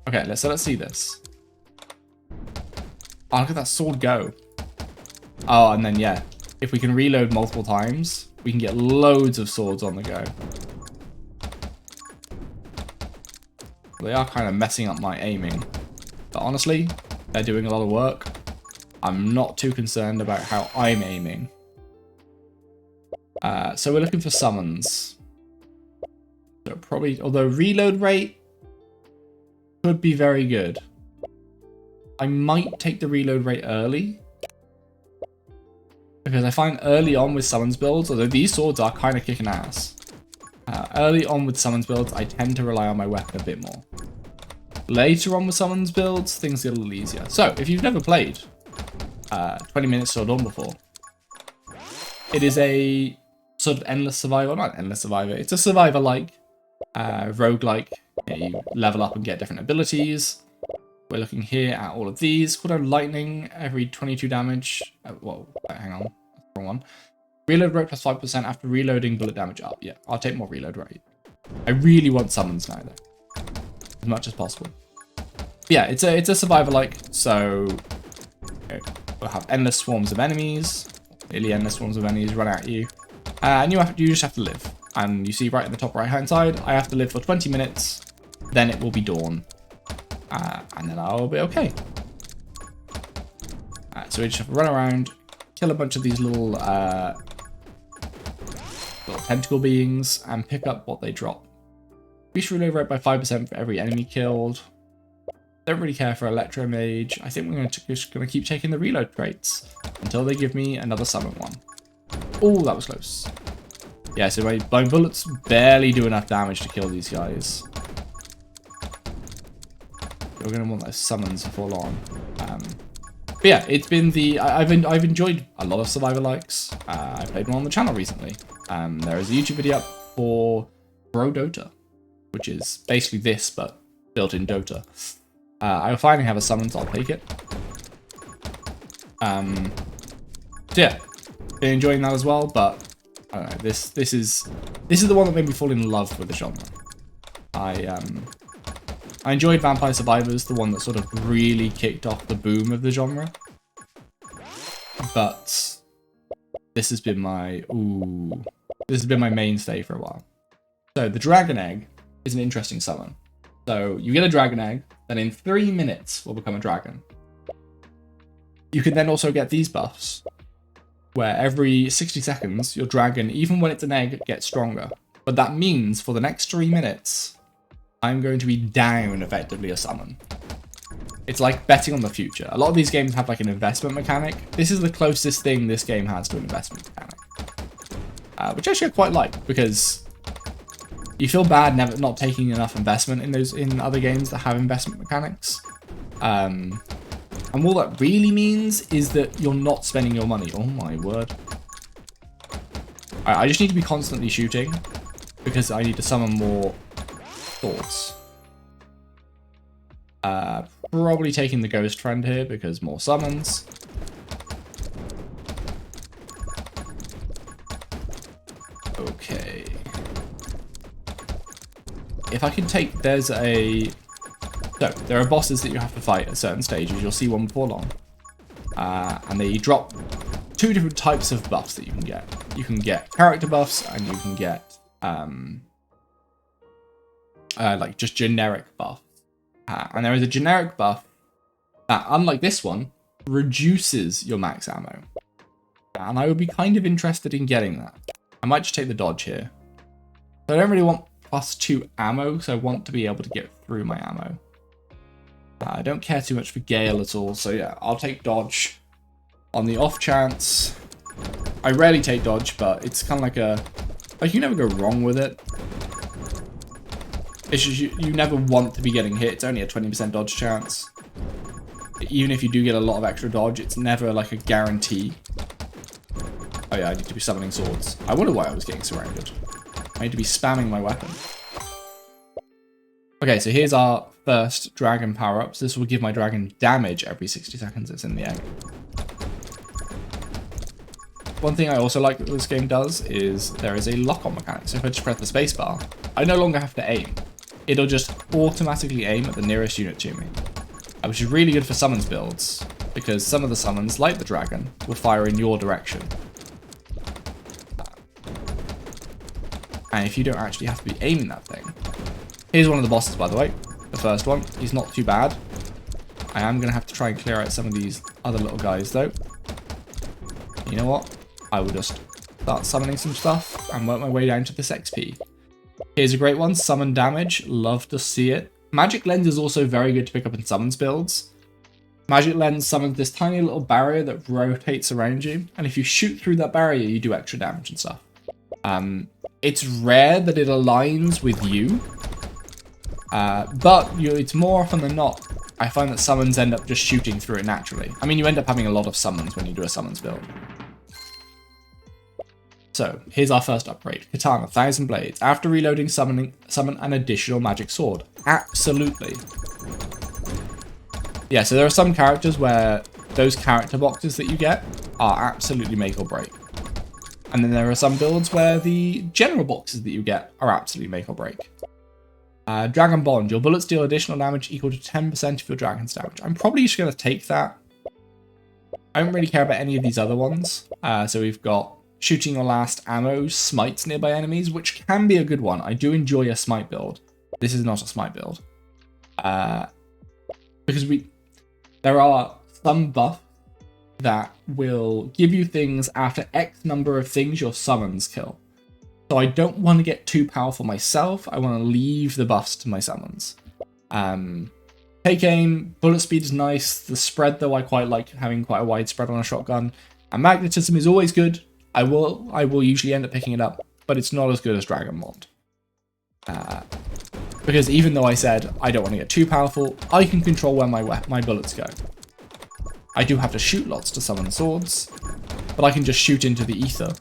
Okay, let's see this. Oh, look at that sword go. Oh, and then yeah, if we can reload multiple times, we can get loads of swords on the go. They are kind of messing up my aiming, but honestly, they're doing a lot of work. I'm not too concerned about how I'm aiming. So we're looking for summons. So probably, although reload rate could be very good. I might take the reload rate early, because I find early on with summons builds, although these swords are kind of kicking ass, early on with summons builds, I tend to rely on my weapon a bit more. Later on with summons builds, things get a little easier. So, if you've never played 20 minutes till dawn before, it is a sort of endless survivor, not endless survivor, it's a survivor-like, roguelike. You level up and get different abilities. We're looking here at all of these. Cooldown lightning, every 22 damage. Whoa, hang on, that's the wrong one. Reload rate plus 5% after reloading, bullet damage up. Yeah, I'll take more reload rate. I really want summons now, though, as much as possible. But yeah, it's a survivor-like, so we'll have endless swarms of enemies, nearly endless swarms of enemies run at you, and you just have to live. And you see right in the top right-hand side, I have to live for 20 minutes, then it will be dawn. And then I'll be okay. So we just have to run around, kill a bunch of these little tentacle beings, and pick up what they drop. Increase reload rate by 5% for every enemy killed. Don't really care for Electro Mage. I think we're just going to keep taking the reload rates until they give me another summon one. Oh, that was close. Yeah, so my bullets barely do enough damage to kill these guys. We're going to want those summons to fall on. But yeah, it's been I've enjoyed a lot of survivor likes. I played one on the channel recently. There is a YouTube video up for Bro Dota, which is basically this but built in Dota. I finally have a summon, so I'll take it. So yeah, been enjoying that as well. But I don't know, this is the one that made me fall in love with the genre. I enjoyed Vampire Survivors, the one that sort of really kicked off the boom of the genre. But this has been my mainstay for a while. So the Dragon Egg is an interesting summon. So you get a Dragon Egg, then in 3 minutes will become a dragon. You can then also get these buffs, where every 60 seconds your dragon, even when it's an egg, gets stronger. But that means for the next 3 minutes, I'm going to be down effectively a summon. It's like betting on the future. A lot of these games have like an investment mechanic. This is the closest thing this game has to an investment mechanic. Which actually I quite like, because you feel bad not taking enough investment in other games that have investment mechanics. And all that really means is that you're not spending your money. Oh my word. I just need to be constantly shooting, because I need to summon more thoughts. Probably taking the ghost friend here because more summons. Okay. If I can take, so there are bosses that you have to fight at certain stages. You'll see one before long. And they drop 2 different types of buffs that you can get. You can get character buffs, and you can get like just generic buffs. And there is a generic buff that, unlike this one, reduces your max ammo. And I would be kind of interested in getting that. I might just take the dodge here. So I don't really want +2 ammo, so I want to be able to get through my ammo. I don't care too much for Gale at all, so yeah, I'll take dodge. On the off chance, I rarely take dodge, but it's kind of like you never go wrong with it. It's just you never want to be getting hit. It's only a 20% dodge chance. Even if you do get a lot of extra dodge, it's never like a guarantee. Oh yeah, I need to be summoning swords. I wonder why I was getting surrounded. I need to be spamming my weapon. Okay, so here's our first dragon power-ups. This will give my dragon damage every 60 seconds it's in the egg. One thing I also like that this game does is there is a lock-on mechanic. So if I just press the spacebar, I no longer have to aim. it'll just automatically aim at the nearest unit to me. Which is really good for summons builds, because some of the summons, like the dragon, will fire in your direction. And if you don't actually have to be aiming that thing. Here's one of the bosses, by the way. The first one. He's not too bad. I am going to have to try and clear out some of these other little guys, though. You know what? I will just start summoning some stuff and work my way down to this XP. Here's a great one. Summon damage. Love to see it. Magic Lens is also very good to pick up in summons builds. Magic Lens summons this tiny little barrier that rotates around you, and if you shoot through that barrier, you do extra damage and stuff. It's rare that it aligns with you, but it's more often than not, I find that summons end up just shooting through it naturally. I mean, you end up having a lot of summons when you do a summons build. So, here's our first upgrade. Katana, 1000 Blades. After reloading, summon an additional magic sword. Absolutely. Yeah, so there are some characters where those character boxes that you get are absolutely make or break. And then there are some builds where the general boxes that you get are absolutely make or break. Dragon Bond. Your bullets deal additional damage equal to 10% of your dragon's damage. I'm probably just going to take that. I don't really care about any of these other ones. So we've got shooting your last ammo smites nearby enemies, which can be a good one. I do enjoy a smite build. This is not a smite build. Because there are some buffs that will give you things after X number of things your summons kill. So I don't want to get too powerful myself. I want to leave the buffs to my summons. Take aim, bullet speed is nice. The spread, though, I quite like having quite a wide spread on a shotgun. And magnetism is always good. I will usually end up picking it up, but it's not as good as Dragon Bond. Because even though I said I don't want to get too powerful, I can control where my bullets go. I do have to shoot lots to summon swords, but I can just shoot into the ether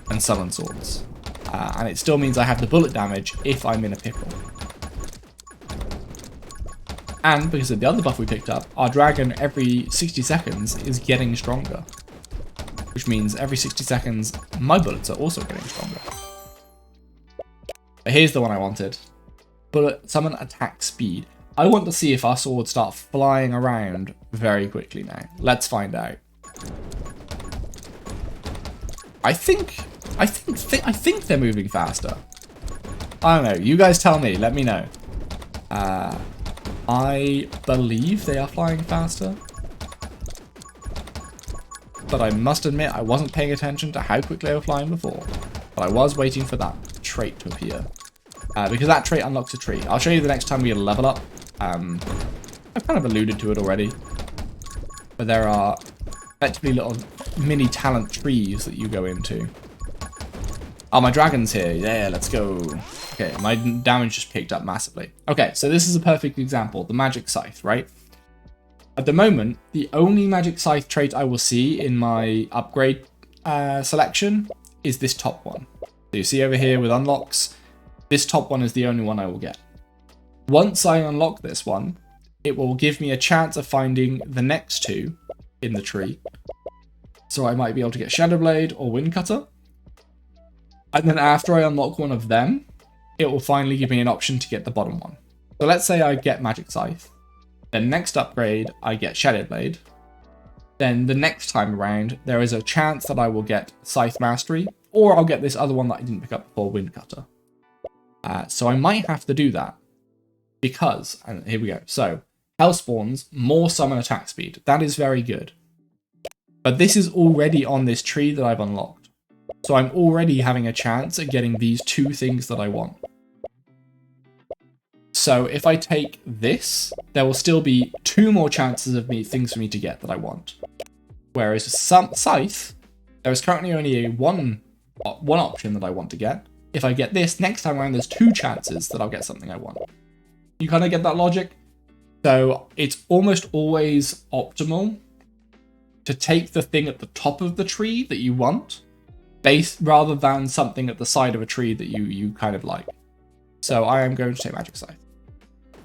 and summon swords. And it still means I have the bullet damage if I'm in a pickle. And because of the other buff we picked up, our dragon every 60 seconds is getting stronger. Which means every 60 seconds, my bullets are also getting stronger. But here's the one I wanted. Bullet summon attack speed. I want to see if our swords start flying around very quickly now. Let's find out. I think they're moving faster. I don't know. You guys tell me. Let me know. I believe they are flying faster. But I must admit I wasn't paying attention to how quickly they were flying before. But I was waiting for that trait to appear. Because that trait unlocks a tree. I'll show you the next time we level up. I've kind of alluded to it already. But there are effectively little mini talent trees that you go into. Oh, my dragon's here. Yeah, let's go. Okay, my damage just picked up massively. Okay, so this is a perfect example. The magic scythe, right? At the moment, the only magic scythe trait I will see in my upgrade selection is this top one. So you see over here with unlocks, this top one is the only one I will get. Once I unlock this one, it will give me a chance of finding the next two in the tree. So I might be able to get Shadowblade or Windcutter. And then after I unlock one of them, it will finally give me an option to get the bottom one. So let's say I get Magic Scythe. Then next upgrade, I get Shadowblade. Then the next time around, there is a chance that I will get Scythe Mastery, or I'll get this other one that I didn't pick up before, Windcutter. So I might have to do that. Because, and here we go. So, Hellspawns, more summon attack speed. That is very good. But this is already on this tree that I've unlocked. So I'm already having a chance at getting these two things that I want. So if I take this, there will still be two more chances of things for me to get that I want. Whereas with Scythe, there is currently only one option that I want to get. If I get this, next time around there's two chances that I'll get something I want. You kind of get that logic? So it's almost always optimal to take the thing at the top of the tree that you want, rather than something at the side of a tree that you kind of like. So I am going to take Magic Scythe.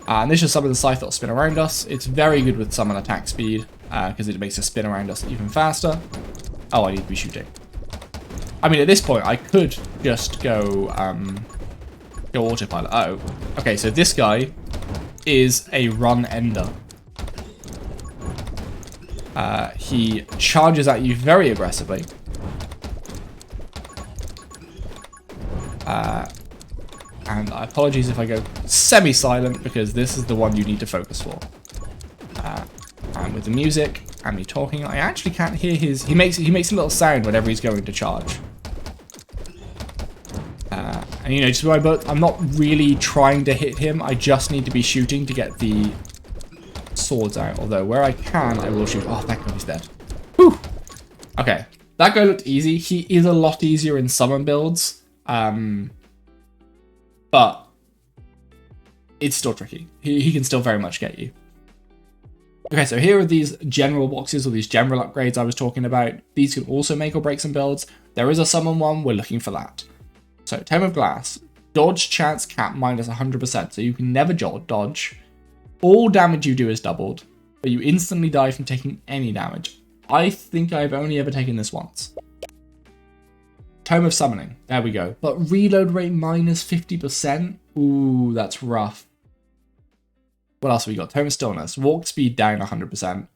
And this is some of the scythe that will spin around us. It's very good with summon attack speed, because it makes us spin around us even faster. Oh, I need to be shooting. I mean, at this point, I could just go Go autopilot. Oh. Okay, so this guy is a run ender. He charges at you very aggressively. And apologies if I go semi-silent, because this is the one you need to focus for. And with the music and me talking, I actually can't hear his... He makes a little sound whenever he's going to charge. And you know, just my boat, I'm not really trying to hit him. I just need to be shooting to get the swords out. Although where I can, I will shoot. Oh, thank God he's dead. Whew. Okay, that guy looked easy. He is a lot easier in summon builds. But it's still tricky. He can still very much get you. Okay, so here are these general boxes, or these general upgrades I was talking about. These can also make or break some builds. There is a summon one, we're looking for that. So, Tome of Glass, dodge chance cap minus 100%, so you can never dodge. All damage you do is doubled, but you instantly die from taking any damage. I think I've only ever taken this once. Tome of Summoning, there we go. But reload rate minus 50%? Ooh, that's rough. What else have we got? Tome of Stillness, walk speed down 100%.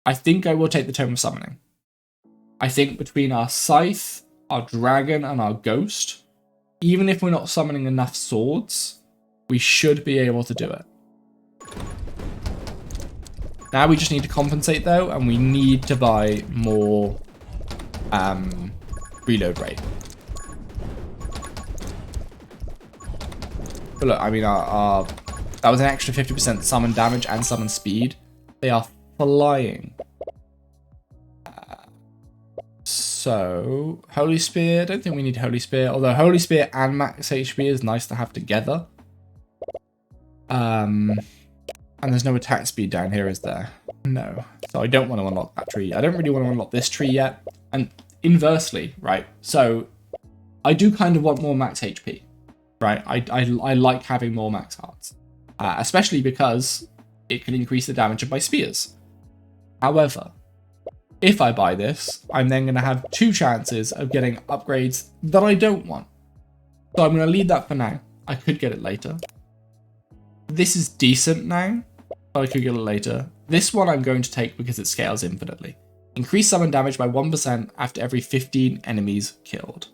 I think I will take the Tome of Summoning. I think between our Scythe, our Dragon, and our Ghost, even if we're not summoning enough swords, we should be able to do it. Now we just need to compensate though, and we need to buy more reload rate. But look, I mean, that was an extra 50% summon damage and summon speed. They are flying. So, Holy Spear, I don't think we need Holy Spear, although Holy Spear and max HP is nice to have together. And there's no attack speed down here, is there? No. So I don't want to unlock that tree. I don't really want to unlock this tree yet. And inversely, right? So I do kind of want more max HP, right? I like having more max hearts, especially because it can increase the damage of my spears. However, if I buy this, I'm then going to have 2 chances of getting upgrades that I don't want. So I'm going to leave that for now. I could get it later. This is decent now, but I could get it later. This one I'm going to take because it scales infinitely. Increase summon damage by 1% after every 15 enemies killed.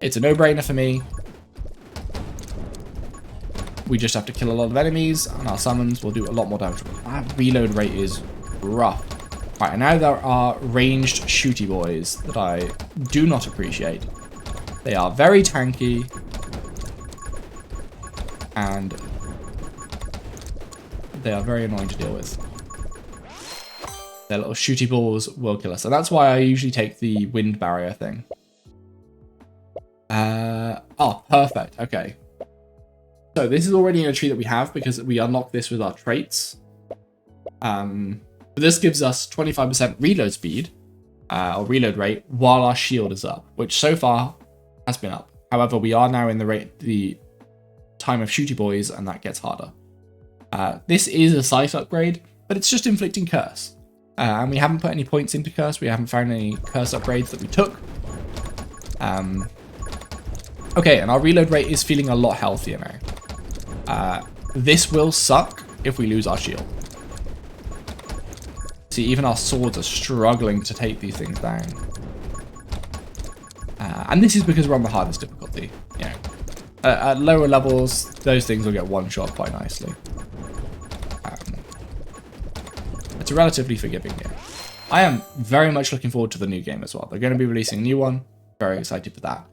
It's a no-brainer for me. We just have to kill a lot of enemies, and our summons will do a lot more damage. That reload rate is rough. Right, and now there are ranged shooty boys that I do not appreciate. They are very tanky, and they are very annoying to deal with. Their little shooty balls will kill us, and that's why I usually take the wind barrier thing. Oh, perfect. Okay. So this is already in a tree that we have because we unlock this with our traits. This gives us 25% reload speed, or reload rate, while our shield is up, which so far has been up. However, we are now in the time of shooty boys, and that gets harder. This is a scythe upgrade, but it's just inflicting curse. And we haven't put any points into curse. We haven't found any curse upgrades that we took. Okay, and our reload rate is feeling a lot healthier now. This will suck if we lose our shield. See, even our swords are struggling to take these things down. And this is because we're on the hardest difficulty. You know, at lower levels, those things will get one-shot quite nicely. It's a relatively forgiving game. I am very much looking forward to the new game as well. They're going to be releasing a new one. Very excited for that.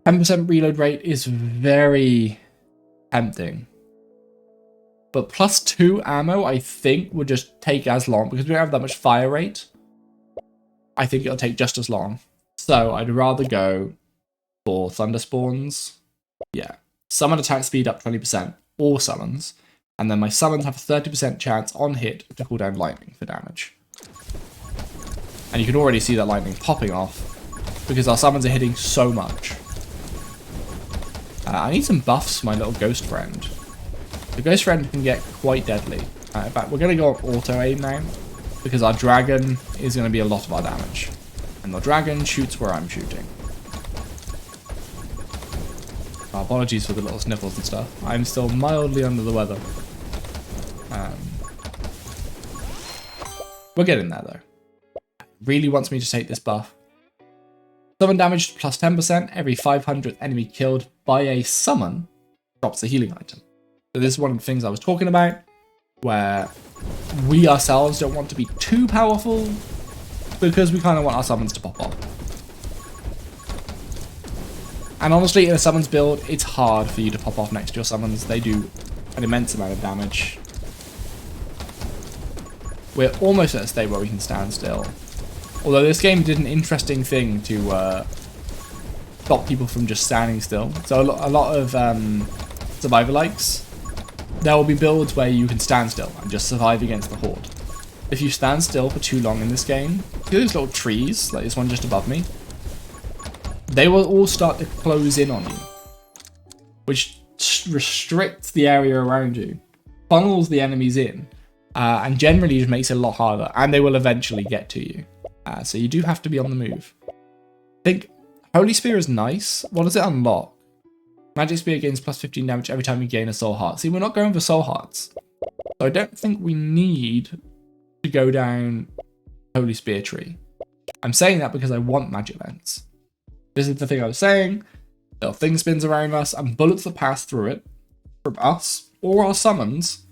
10% reload rate is very tempting. But +2 ammo, I think, would just take as long. Because we don't have that much fire rate, I think it'll take just as long. So I'd rather go for Thunder Spawns. Yeah. Summon attack speed up 20%. All summons. And then my summons have a 30% chance on hit to cool down lightning for damage. And you can already see that lightning popping off because our summons are hitting so much. I need some buffs for my little ghost friend. The ghost friend can get quite deadly. In fact, we're going to go on auto aim now because our dragon is going to be a lot of our damage. And the dragon shoots where I'm shooting. Apologies for the little sniffles and stuff. I'm still mildly under the weather. We're getting there though. Really wants me to take this buff. Summon damage plus 10%. Every 500th enemy killed by a summon drops a healing item. So this is one of the things I was talking about, where we ourselves don't want to be too powerful because we kind of want our summons to pop off. And honestly, in a summons build, it's hard for you to pop off next to your summons. They do an immense amount of damage. We're almost at a state where we can stand still. Although this game did an interesting thing to stop people from just standing still. So a lot of survivor-likes, there will be builds where you can stand still and just survive against the horde. If you stand still for too long in this game, see those little trees, like this one just above me? They will all start to close in on you, which restricts the area around you, funnels the enemies in, and generally just makes it a lot harder, and they will eventually get to you. So you do have to be on the move. I think Holy Spear is nice. What does it unlock? Magic Spear gains plus 15 damage every time you gain a soul heart. See, we're not going for soul hearts. So I don't think we need to go down Holy Spear tree. I'm saying that because I want magic lens. This is the thing I was saying. Little thing spins around us, and bullets that pass through it, from us or our summons,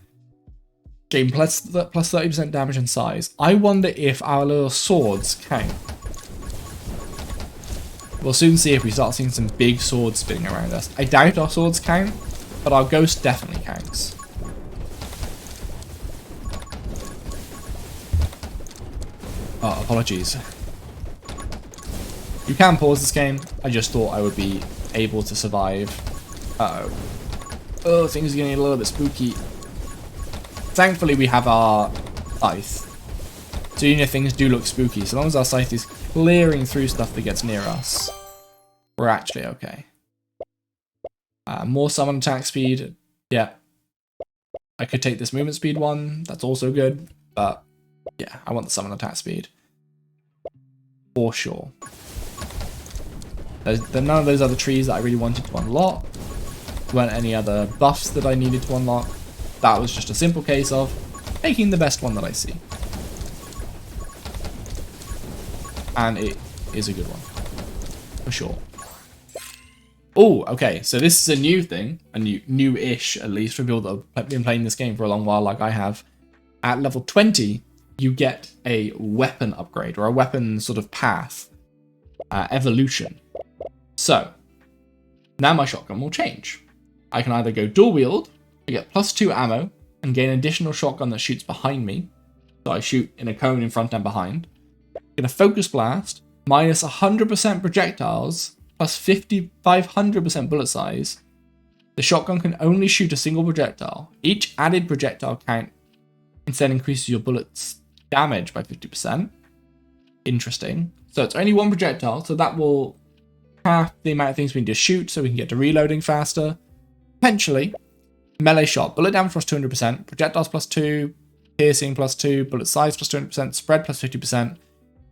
gain plus 30% damage and size. I wonder if our little swords count. We'll soon see if we start seeing some big swords spinning around us. I doubt our swords count, but our ghost definitely counts. Oh, apologies. You can pause this game. I just thought I would be able to survive. Uh-oh. Oh, things are getting a little bit spooky. Thankfully, we have our scythe. So you know things do look spooky. So long as our scythe is clearing through stuff that gets near us, we're actually okay. More summon attack speed. Yeah. I could take this movement speed one. That's also good. But yeah, I want the summon attack speed. For sure. There's none of those other trees that I really wanted to unlock. There weren't any other buffs that I needed to unlock. That was just a simple case of taking the best one that I see. And it is a good one. For sure. Oh, okay. So this is a new thing. A new-ish, at least, for people that have been playing this game for a long while like I have. At level 20, you get a weapon upgrade, or a weapon sort of path. Evolution. So, now my shotgun will change. I can either go dual wield, I get +2 ammo, and gain an additional shotgun that shoots behind me. So I shoot in a cone in front and behind. Get a focus blast, minus 100% projectiles, plus 500% bullet size. The shotgun can only shoot a single projectile. Each added projectile count instead increases your bullet's damage by 50%. Interesting. So it's only one projectile, so that will half the amount of things we need to shoot so we can get to reloading faster. Potentially. Melee shot, bullet damage plus 200%, projectiles plus 2, piercing plus 2, bullet size plus 200%, spread plus 50%,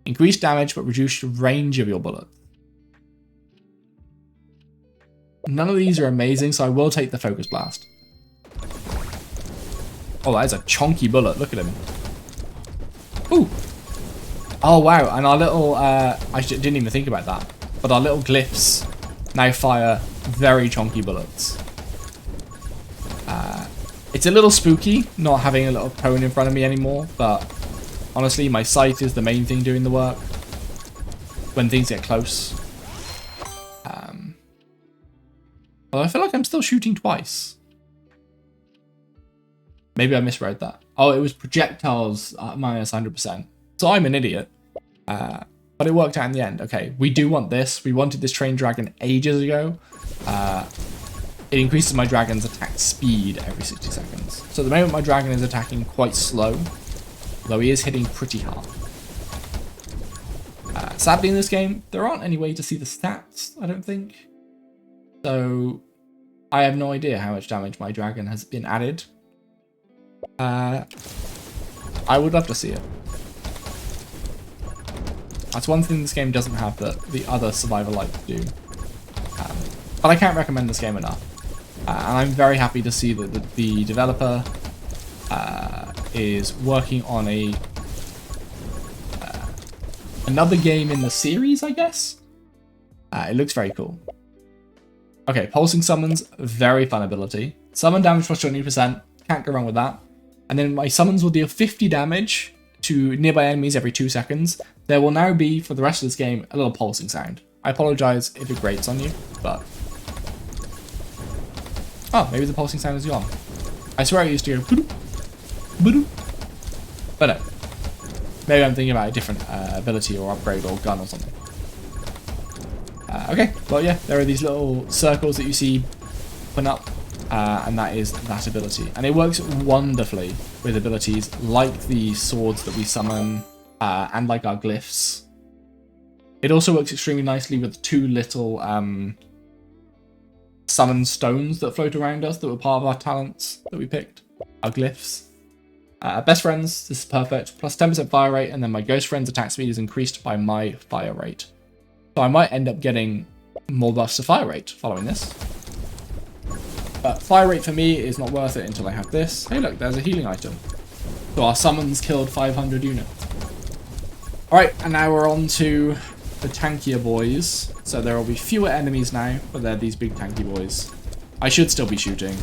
increased damage but reduced range of your bullet. None of these are amazing, so I will take the focus blast. Oh, that is a chonky bullet, look at him. Ooh! Oh wow, and our little, I didn't even think about that, but our little glyphs now fire very chonky bullets. It's a little spooky not having a little cone in front of me anymore, but honestly my scythe is the main thing doing the work when things get close. Although I feel like I'm still shooting twice. Maybe I misread that. Oh, it was projectiles minus 100%. So I'm an idiot. But it worked out in the end. Okay, we do want this. We wanted this trained dragon ages ago. It increases my dragon's attack speed every 60 seconds. So at the moment my dragon is attacking quite slow, though he is hitting pretty hard. Sadly in this game, there aren't any way to see the stats, I don't think. So I have no idea how much damage my dragon has been added. I would love to see it. That's one thing this game doesn't have that the other survivor-like do. But I can't recommend this game enough. And I'm very happy to see that the developer is working on another game in the series, I guess. It looks very cool. Okay, pulsing summons, very fun ability. Summon damage plus 20%, can't go wrong with that. And then my summons will deal 50 damage to nearby enemies every 2 seconds. There will now be, for the rest of this game, a little pulsing sound. I apologize if it grates on you, but... Oh, maybe the pulsing sound is gone. I swear I used to go... But no. Maybe I'm thinking about a different ability or upgrade or gun or something. Okay, well yeah, there are these little circles that you see put up, and that is that ability. And it works wonderfully with abilities like the swords that we summon, and like our glyphs. It also works extremely nicely with 2 little summon stones that float around us that were part of our talents that we picked, our glyphs. Best friends, this is perfect, plus 10% fire rate, and then my ghost friend's attack speed is increased by my fire rate. So I might end up getting more buffs to fire rate following this. But fire rate for me is not worth it until I have this. Hey look, there's a healing item. So our summons killed 500 units. Alright, and now we're on to the tankier boys. So there will be fewer enemies now, but they're these big tanky boys. I should still be shooting.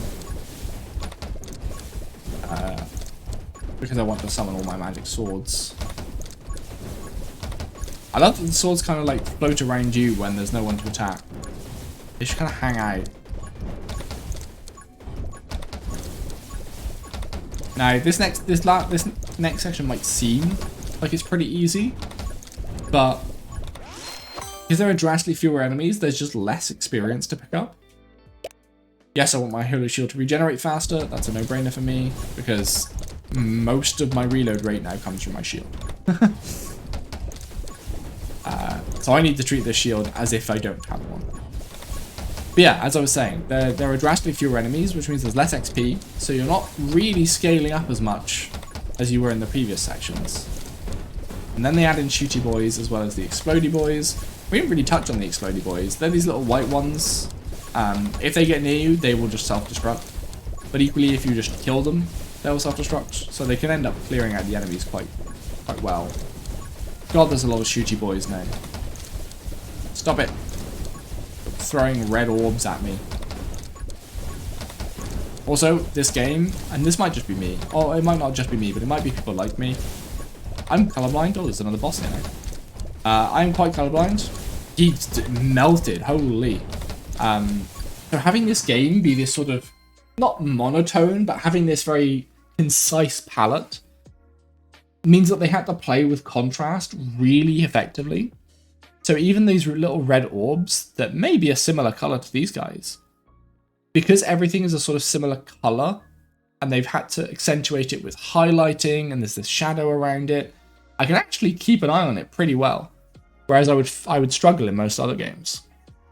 Because I want to summon all my magic swords. I love that the swords kind of like float around you when there's no one to attack. They should kind of hang out. Now this next section might seem like it's pretty easy, but because there are drastically fewer enemies, there's just less experience to pick up. Yes, I want my Holo Shield to regenerate faster. That's a no-brainer for me because most of my reload rate now comes from my shield. So I need to treat this shield as if I don't have one. But yeah, as I was saying, there are drastically fewer enemies, which means there's less XP, so you're not really scaling up as much as you were in the previous sections. And then they add in shooty boys as well as the explodey boys. We didn't really touch on the explodey boys. They're these little white ones. If they get near you, they will just self-destruct. But equally, if you just kill them, they'll self-destruct. So they can end up clearing out the enemies quite well. God, there's a lot of shooty boys now. Stop it. Throwing red orbs at me. Also, this game, and this might just be me, or it might not just be me, but it might be people like me. I'm colorblind. Oh, there's another boss here now. I'm quite colorblind. He melted, holy. So having this game be this sort of, not monotone, but having this very concise palette means that they had to play with contrast really effectively. So even these little red orbs that may be a similar color to these guys, because everything is a sort of similar color and they've had to accentuate it with highlighting and there's this shadow around it, I can actually keep an eye on it pretty well. Whereas I would struggle in most other games.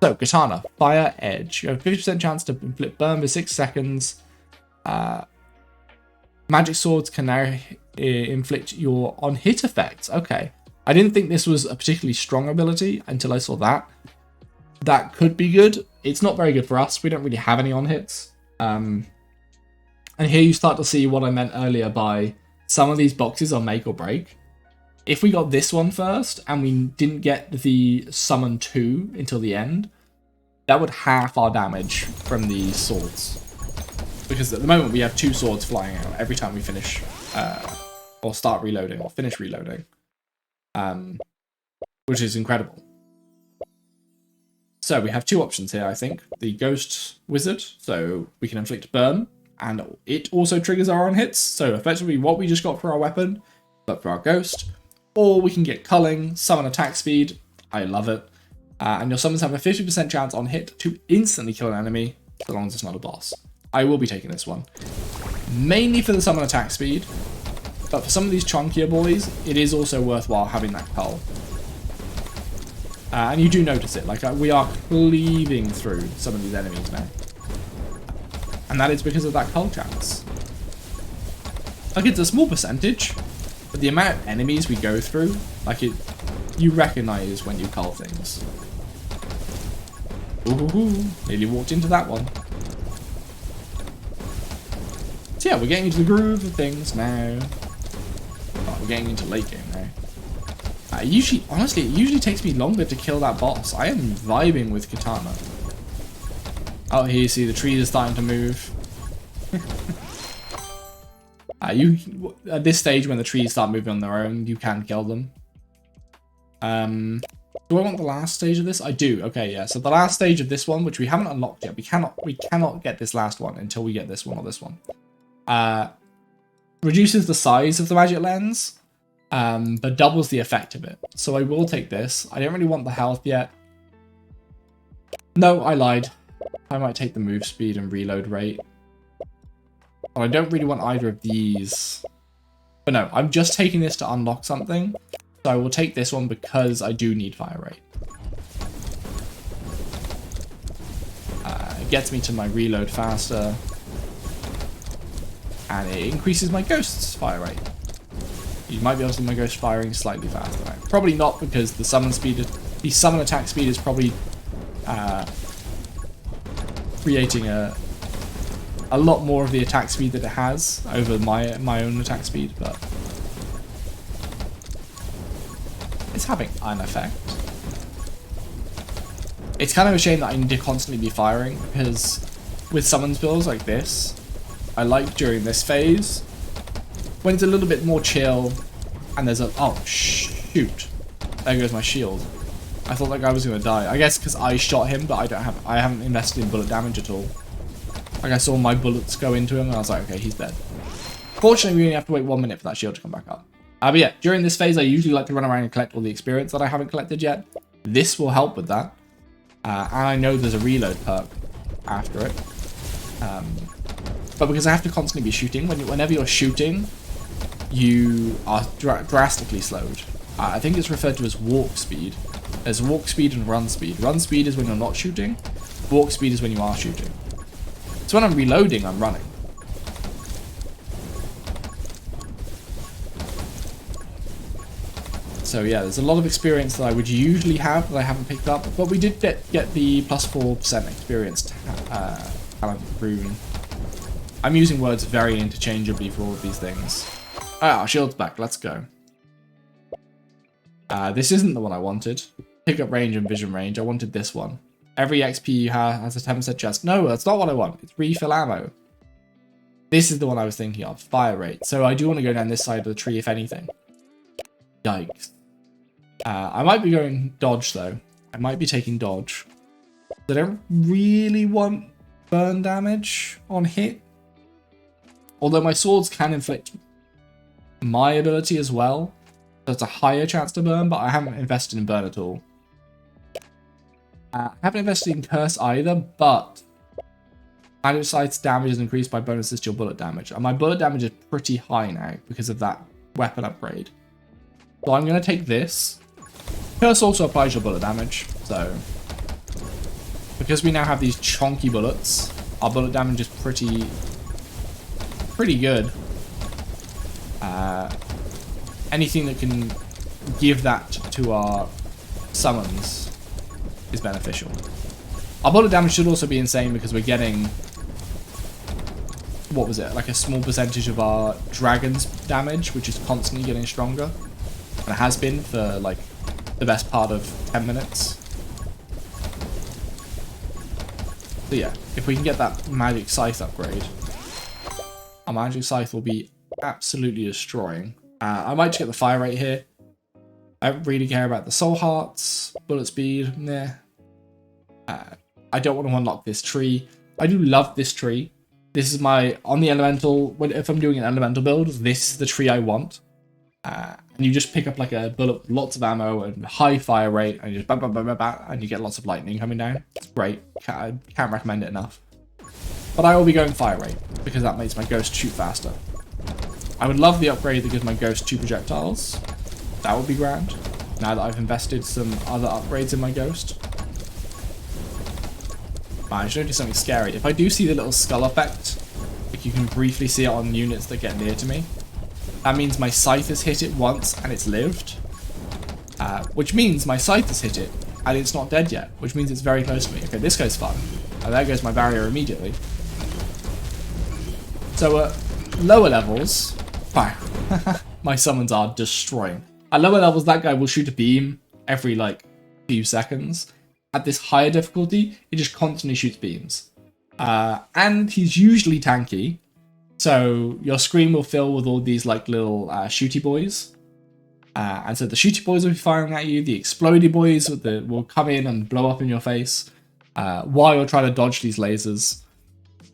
So Katana, Fire Edge. You have a 50% chance to inflict burn for 6 seconds. Magic swords can now inflict your on-hit effects. Okay. I didn't think this was a particularly strong ability until I saw that. That could be good. It's not very good for us. We don't really have any on-hits. And here you start to see what I meant earlier by some of these boxes are make or break. If we got this one first and we didn't get the summon 2 until the end, that would half our damage from the swords. Because at the moment we have 2 swords flying out every time we finish or start reloading or finish reloading. Which is incredible. So we have 2 options here, I think. The Ghost Wizard, so we can inflict burn, and it also triggers our own hits. So effectively what we just got for our weapon, but for our Ghost. Or we can get Culling, summon attack speed. I love it. And your summons have a 50% chance on hit to instantly kill an enemy, as long as it's not a boss. I will be taking this one. Mainly for the summon attack speed. But for some of these chunkier boys, it is also worthwhile having that cull. And you do notice it, like we are cleaving through some of these enemies now. And that is because of that cull chance. Like it's a small percentage, but the amount of enemies we go through, like you recognize when you cull things. Ooh, nearly walked into that one. So yeah, we're getting into the groove of things now. Oh, we're getting into late game now. Honestly, it usually takes me longer to kill that boss. I am vibing with Katana. Oh, here you see the trees are starting to move. At this stage, when the trees start moving on their own, you can kill them. Do I want the last stage of this? I do. Okay, yeah. So the last stage of this one, which we haven't unlocked yet, we cannot get this last one until we get this one or this one. Reduces the size of the magic lens, but doubles the effect of it. So I will take this. I don't really want the health yet. No, I lied. I might take the move speed and reload rate. But I don't really want either of these. But no, I'm just taking this to unlock something. So I will take this one because I do need fire rate. It gets me to my reload faster. And it increases my ghost's fire rate. You might be able to see my ghost firing slightly faster. Right? Probably not, because the summon attack speed is probably creating a lot more of the attack speed that it has over my own attack speed, but it's having an effect. It's kind of a shame that I need to constantly be firing, because with summons builds like this, I like during this phase when it's a little bit more chill and there's a oh shoot, there goes my shield. I thought that guy was gonna die. I guess because I shot him, but I haven't invested in bullet damage at all. Like I saw my bullets go into him and I was like, okay, he's dead. Fortunately, we only have to wait 1 minute for that shield to come back up. But yeah, during this phase, I usually like to run around and collect all the experience that I haven't collected yet. This will help with that. And I know there's a reload perk after it. But because I have to constantly be shooting, whenever you're shooting, you are drastically slowed. I think it's referred to as walk speed. There's walk speed and run speed. Run speed is when you're not shooting. Walk speed is when you are shooting. So when I'm reloading, I'm running. So yeah, there's a lot of experience that I would usually have that I haven't picked up, but we did get the plus 4% experience talent rune. I'm using words very interchangeably for all of these things. Ah, our shield's back, let's go. This isn't the one I wanted. Pickup range and vision range, I wanted this one. Every XP you have has a 10% chance. No, that's not what I want, it's refill ammo. This is the one I was thinking of, fire rate. So I do want to go down this side of the tree if anything. Yikes. I might be going dodge though. I might be taking dodge. I don't really want burn damage on hit. Although my swords can inflict my ability as well. So it's a higher chance to burn, but I haven't invested in burn at all. I haven't invested in curse either, but magic sight's damage is increased by bonuses to your bullet damage. And my bullet damage is pretty high now because of that weapon upgrade. So I'm going to take this. Curse also applies your bullet damage, so because we now have these chonky bullets, our bullet damage is pretty good. Anything that can give that to our summons is beneficial. Our bullet damage should also be insane because we're getting, what was it, like a small percentage of our dragon's damage, which is constantly getting stronger, and it has been for like the best part of 10 minutes. So yeah, if we can get that magic scythe upgrade, our magic scythe will be absolutely destroying. I might just get the fire rate here. I don't really care about the soul hearts, bullet speed, nah. I don't want to unlock this tree. I do love this tree. This is my, on the elemental, if I'm doing an elemental build, this is the tree I want. And you just pick up like a bullet, lots of ammo and high fire rate, and you just bam, bam, bam, bam, bam, and you get lots of lightning coming down. It's great. I can't recommend it enough. But I will be going fire rate because that makes my ghost shoot faster. I would love the upgrade that gives my ghost 2 projectiles. That would be grand. Now that I've invested some other upgrades in my ghost. I should do something scary. If I do see the little skull effect, like you can briefly see it on units that get near to me, that means my scythe has hit it once and it's lived. Which means my scythe has hit it and it's not dead yet, which means it's very close to me. Okay, this goes fun. And there goes my barrier immediately. So at lower levels, wow, my summons are destroying. At lower levels, that guy will shoot a beam every like few seconds. At this higher difficulty, he just constantly shoots beams. And he's usually tanky. So your screen will fill with all these like little shooty boys. And so the shooty boys will be firing at you. The explodey boys will come in and blow up in your face while you're trying to dodge these lasers.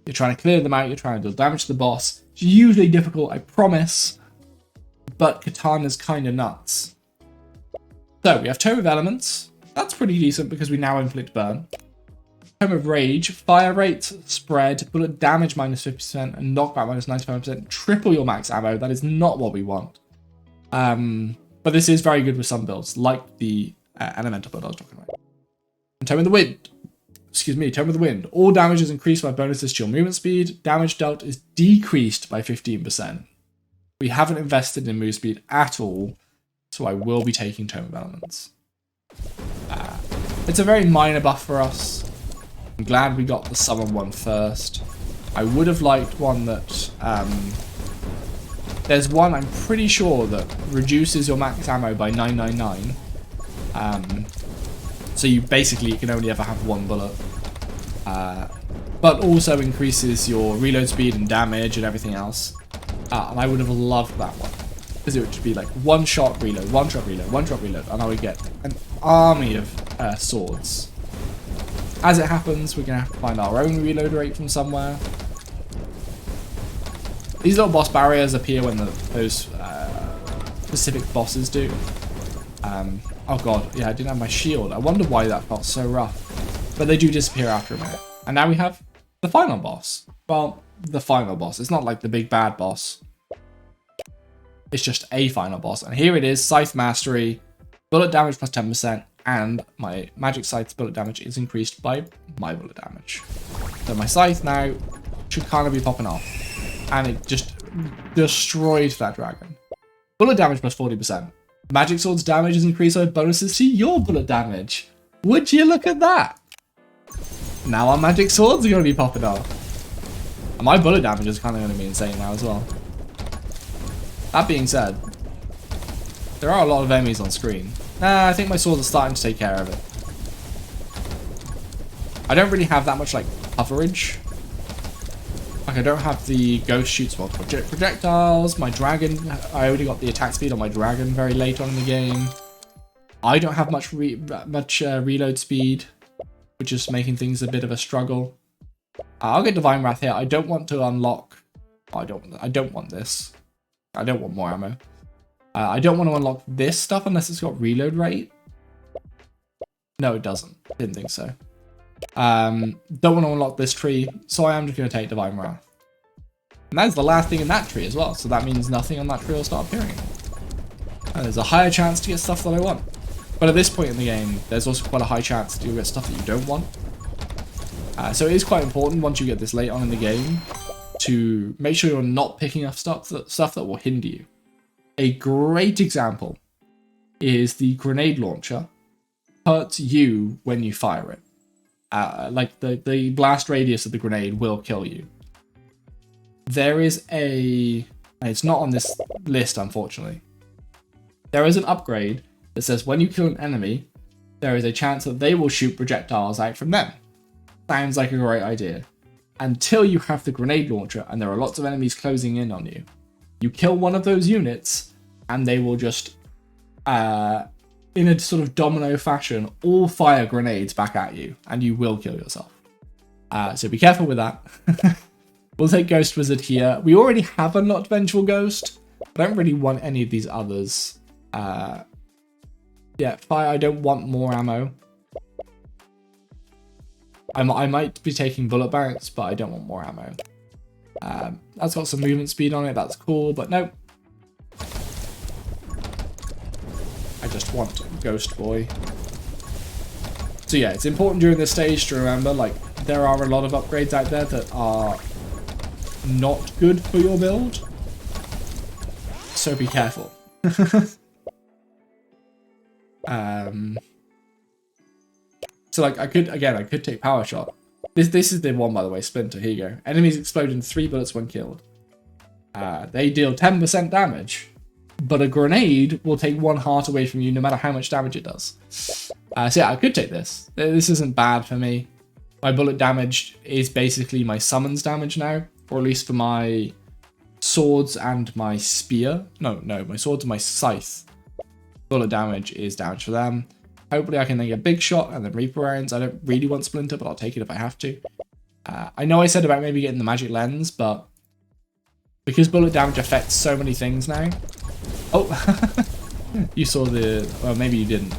You're trying to clear them out. You're trying to deal damage to the boss. It's usually difficult, I promise. But Katana's kind of nuts. So we have Tome of Elements. That's pretty decent because we now inflict burn. Tome of Rage, fire rate, spread, bullet damage minus 50%, and knockback minus 95%. Triple your max ammo. That is not what we want. But this is very good with some builds, like the elemental build I was talking about. And Tome of the Wind. Tome of the Wind. All damage is increased by bonuses to your movement speed. Damage dealt is decreased by 15%. We haven't invested in move speed at all, so I will be taking Tome of Elements. It's a very minor buff for us. I'm glad we got the summon one first. I would have liked one that... there's one, I'm pretty sure, that reduces your max ammo by 999. So you can only ever have one bullet. But also increases your reload speed and damage and everything else. And I would have loved that one. Because it would just be like one shot reload, one shot reload, one shot reload. And I would get an army of swords. As it happens, we're going to have to find our own reload rate from somewhere. These little boss barriers appear when those specific bosses do. Oh god, yeah, I didn't have my shield. I wonder why that felt so rough. But they do disappear after a minute. And now we have the final boss. Well, the final boss. It's not like the big bad boss. It's just a final boss. And here it is, Scythe Mastery. Bullet damage plus 10%. And my magic scythe's bullet damage is increased by my bullet damage. So my scythe now should kind of be popping off. And it just destroyed that dragon. Bullet damage plus 40%. Magic sword's damage is increased by bonuses to your bullet damage. Would you look at that? Now our magic swords are going to be popping off. And my bullet damage is kind of going to be insane now as well. That being said, there are a lot of enemies on screen. I think my swords are starting to take care of it. I don't really have that much like coverage. Like I don't have the ghost shoots multiple projectiles. My dragon, I only got the attack speed on my dragon very late on in the game. I don't have much reload speed, which is making things a bit of a struggle. I'll get Divine Wrath here. I don't want to unlock. I don't want this. I don't want more ammo. I don't want to unlock this stuff unless it's got reload rate. No, it doesn't. Didn't think so. Don't want to unlock this tree, so I am just going to take Divine Wrath. And that's the last thing in that tree as well, so that means nothing on that tree will start appearing. And there's a higher chance to get stuff that I want. But at this point in the game, there's also quite a high chance that you'll get stuff that you don't want. So it is quite important once you get this late on in the game to make sure you're not picking up stuff that will hinder you. A great example is the grenade launcher hurts you when you fire it. Like the blast radius of the grenade will kill you. There is it's not on this list unfortunately. There is an upgrade that says when you kill an enemy, there is a chance that they will shoot projectiles out from them. Sounds like a great idea. Until you have the grenade launcher and there are lots of enemies closing in on you. You kill one of those units and they will just, in a sort of domino fashion, all fire grenades back at you and you will kill yourself. So be careful with that. We'll take Ghost Wizard here. We already have unlocked Vengeful Ghost. I don't really want any of these others. Yeah, fire, I don't want more ammo. I might be taking Bullet Bounce, but I don't want more ammo. That's got some movement speed on it, that's cool, but no. I just want Ghost Boy. So yeah, it's important during this stage to remember, like, there are a lot of upgrades out there that are not good for your build. So be careful. So like I could take power shot. This is the one, by the way, Splinter. Here you go. Enemies explode in 3 bullets when killed. They deal 10% damage, but a grenade will take 1 heart away from you no matter how much damage it does. So yeah, I could take this. This isn't bad for me. My bullet damage is basically my summons damage now, or at least for my swords and my spear. No, my swords and my scythe. Bullet damage is damage for them. Hopefully I can then get big shot and then Reaper rounds. I don't really want Splinter, but I'll take it if I have to. I know I said about maybe getting the magic lens, but because bullet damage affects so many things now. Oh, you saw the, well, maybe you didn't.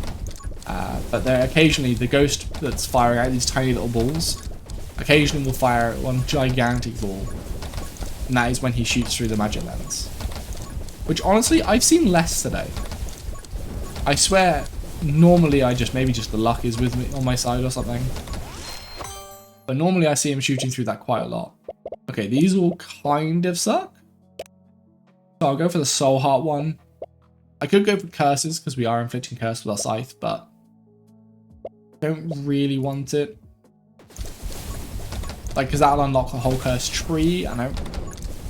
But there occasionally, the ghost that's firing out these tiny little balls, occasionally will fire one gigantic ball. And that is when he shoots through the magic lens. Which honestly, I've seen less today. I swear, normally maybe just the luck is with me on my side or something. But normally I see him shooting through that quite a lot. Okay, these all kind of suck. So I'll go for the soul heart one. I could go for curses because we are inflicting curse with our scythe, but I don't really want it. Like, because that'll unlock the whole curse tree, and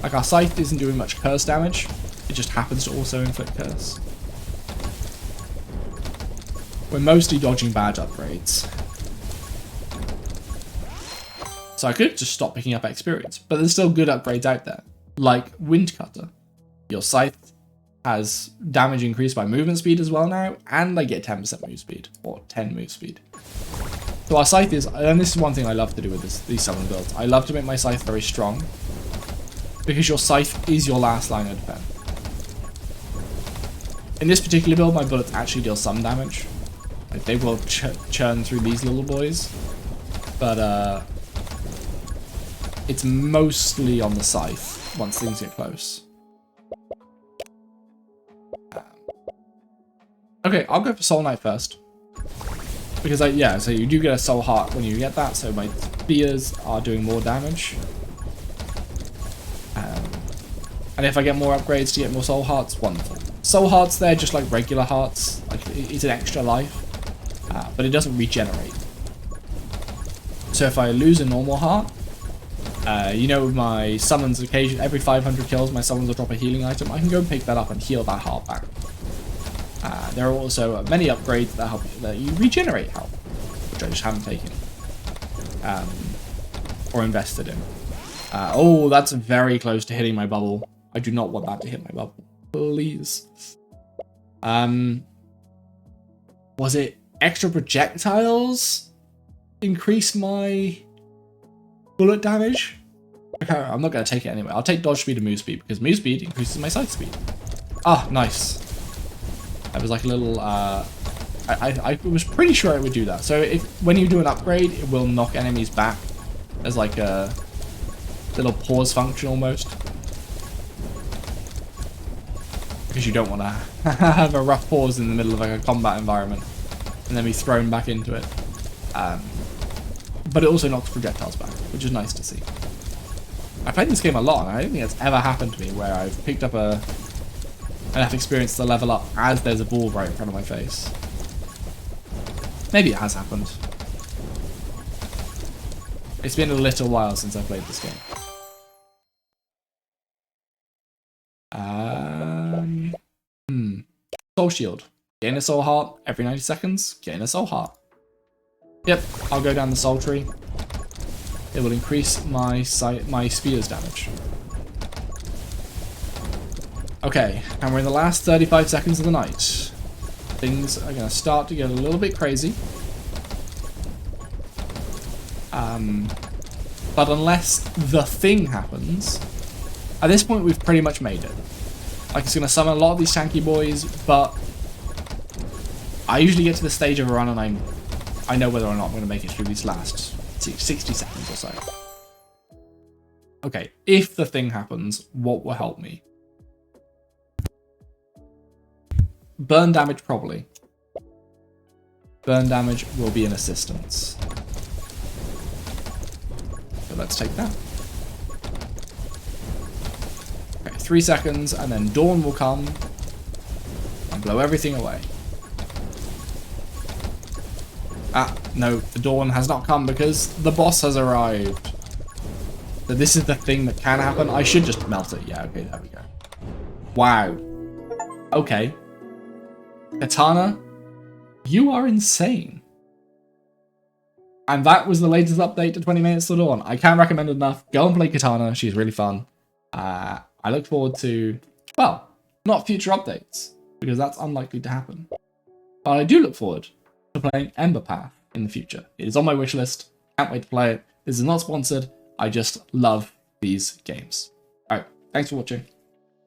like our scythe isn't doing much curse damage. It just happens to also inflict curse. We're mostly dodging badge upgrades. So I could just stop picking up experience, but there's still good upgrades out there, like Wind Cutter. Your scythe has damage increased by movement speed as well now, and I get 10% move speed, or 10 move speed. So our scythe is, and this is one thing I love to do with these summon builds, I love to make my scythe very strong, because your scythe is your last line of defense. In this particular build, my bullets actually deal some damage. Like, they will churn through these little boys, but it's mostly on the scythe once things get close. Okay, I'll go for Soul Knight first. Because, so you do get a Soul Heart when you get that, so my spears are doing more damage. And if I get more upgrades to get more Soul Hearts, wonderful. Soul Hearts, they're just like regular hearts. Like, it's an extra life, but it doesn't regenerate. So if I lose a normal heart, with my summons occasion, every 500 kills, my summons will drop a healing item. I can go and pick that up and heal that heart back. There are also many upgrades that help that you regenerate health, which I just haven't taken or invested in. Oh, that's very close to hitting my bubble. I do not want that to hit my bubble, please. Was it extra projectiles increase my bullet damage? Okay, I'm not going to take it anyway. I'll take dodge speed and move speed, because move speed increases my scythe speed. Ah, nice. That was like a little, I was pretty sure it would do that. So when you do an upgrade, it will knock enemies back. There's like a little pause function almost. Because you don't want to have a rough pause in the middle of like a combat environment and then be thrown back into it. But it also knocks projectiles back, which is nice to see. I played this game a lot, and I don't think it's ever happened to me where I've picked up enough experience to level up as there's a ball right in front of my face. Maybe it has happened. It's been a little while since I played this game. Soul Shield. Gain a Soul Heart every 90 seconds. Gain a Soul Heart. Yep, I'll go down the Soul Tree. It will increase my spear's damage. Okay, and we're in the last 35 seconds of the night. Things are going to start to get a little bit crazy. But unless the thing happens, at this point we've pretty much made it. Like, it's going to summon a lot of these tanky boys, but I usually get to the stage of a run and I know whether or not I'm going to make it through these last 60 seconds or so. Okay, if the thing happens, what will help me? Burn damage, probably. Burn damage will be an assistance. So let's take that. Okay, 3 seconds, and then Dawn will come and blow everything away. No, the dawn has not come because the boss has arrived. So this is the thing that can happen. I should just melt it. Yeah, okay, there we go. Wow. Okay. Katana, you are insane. And that was the latest update to 20 Minutes to Dawn. I can't recommend it enough. Go and play Katana. She's really fun. I look forward to, well, not future updates, because that's unlikely to happen. But I do look forward to playing Ember Path in the future. It is on my wish list. Can't wait to play it. This is not sponsored. I just love these games. Alright, thanks for watching.